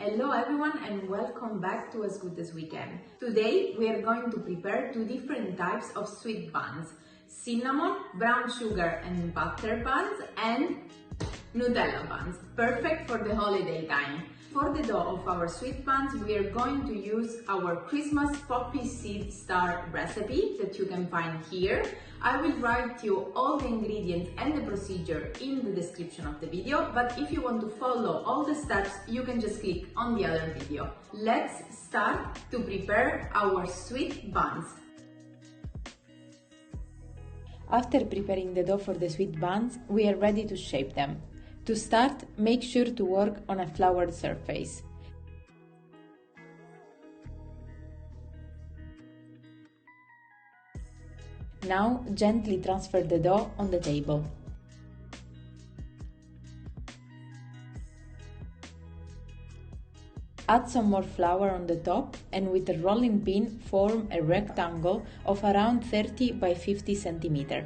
Hello everyone and welcome back to As Good As We Can. Today we are going to prepare two different types of sweet buns: cinnamon, brown sugar and butter buns and Nutella buns, perfect for the holiday time. For the dough of our sweet buns, we are going to use our Christmas poppy seed star recipe that you can find here. I will write you all the ingredients and the procedure in the description of the video, but if you want to follow all the steps, you can just click on the other video. Let's start to prepare our sweet buns. After preparing the dough for the sweet buns, we are ready to shape them. To start, make sure to work on a floured surface. Now, gently transfer the dough on the table. Add some more flour on the top and with a rolling pin form a rectangle of around 30 by 50 cm.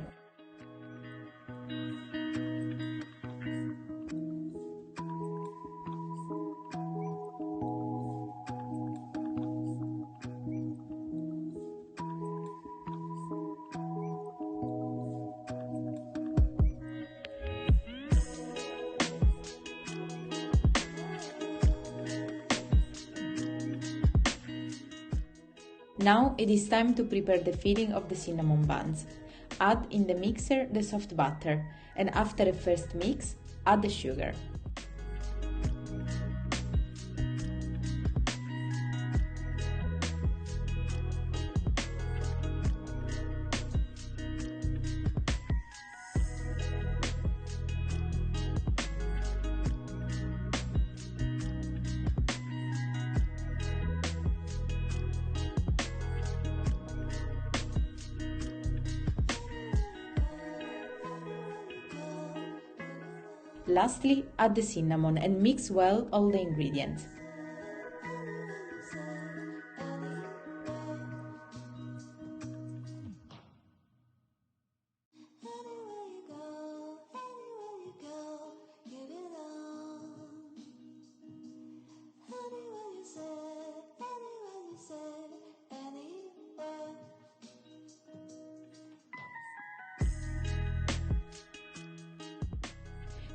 Now it is time to prepare the filling of the cinnamon buns. Add in the mixer the soft butter and after a first mix, add the sugar. Lastly, add the cinnamon and mix well all the ingredients.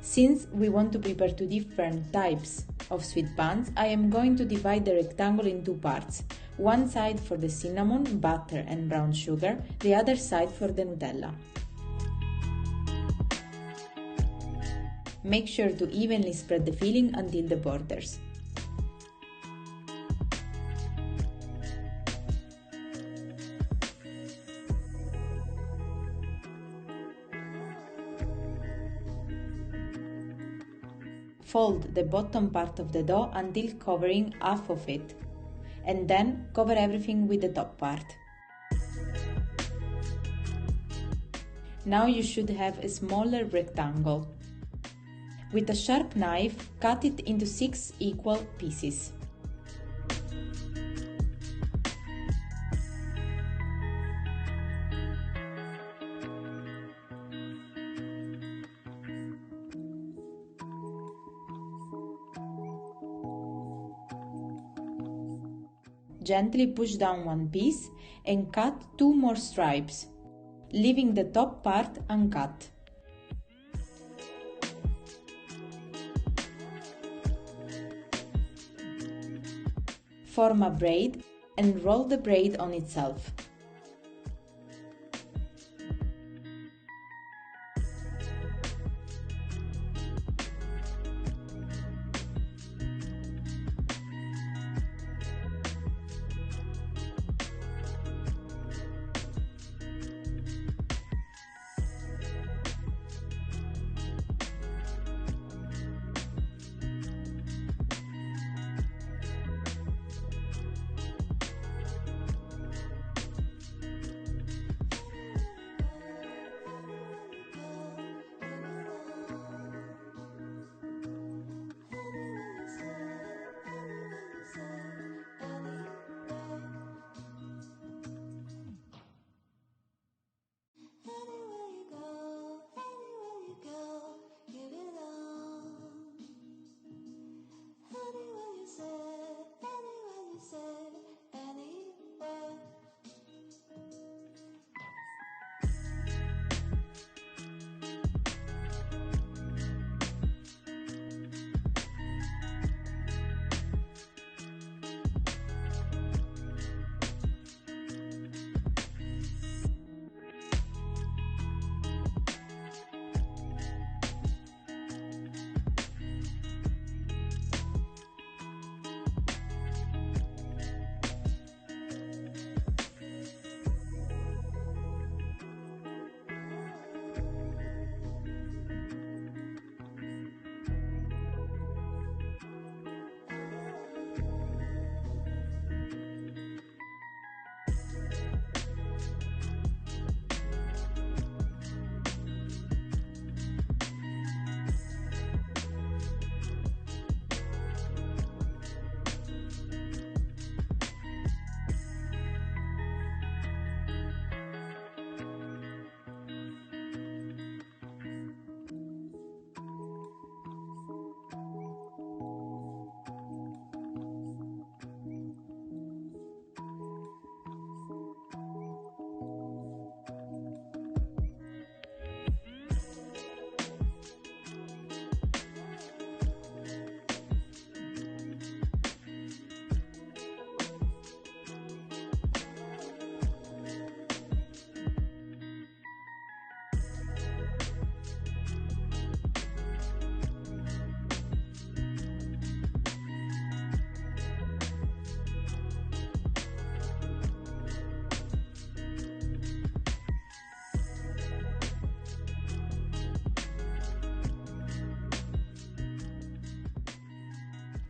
Since we want to prepare two different types of sweet buns, I am going to divide the rectangle in two parts. One side for the cinnamon, butter and brown sugar, the other side for the Nutella. Make sure to evenly spread the filling until the borders. Fold the bottom part of the dough until covering half of it, and then cover everything with the top part. Now you should have a smaller rectangle. With a sharp knife, cut it into 6 equal pieces. Gently push down one piece and cut 2 more stripes, leaving the top part uncut. Form a braid and roll the braid on itself.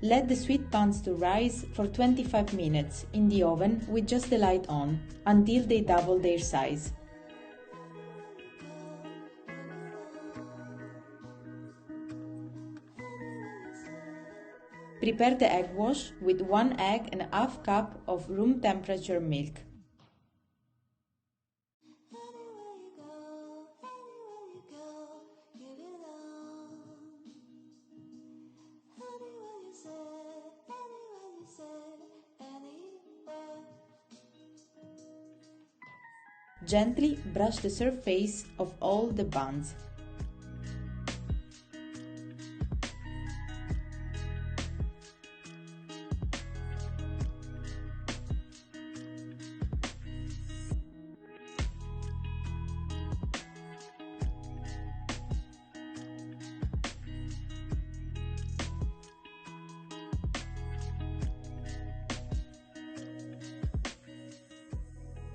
Let the sweet buns to rise for 25 minutes in the oven with just the light on until they double their size. Prepare the egg wash with 1 egg and a half cup of room temperature milk. Gently brush the surface of all the buns.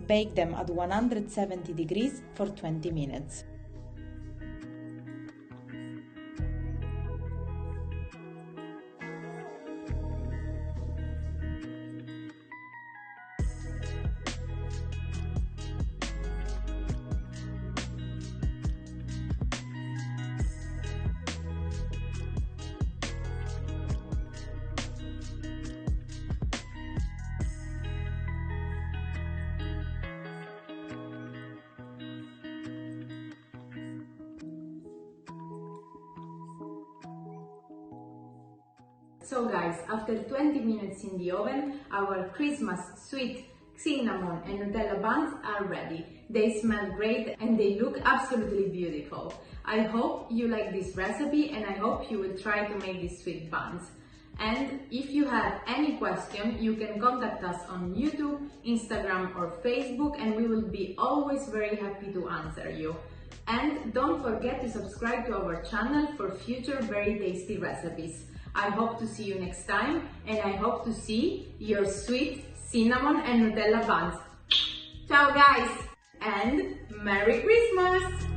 Bake them at 170 degrees for 20 minutes. So guys, after 20 minutes in the oven, our Christmas sweet cinnamon and Nutella buns are ready. They smell great and they look absolutely beautiful. I hope you like this recipe and I hope you will try to make these sweet buns. And if you have any question, you can contact us on YouTube, Instagram or Facebook, and we will be always very happy to answer you. And don't forget to subscribe to our channel for future very tasty recipes. I hope to see you next time, and I hope to see your sweet cinnamon and Nutella buns. Ciao guys, and Merry Christmas!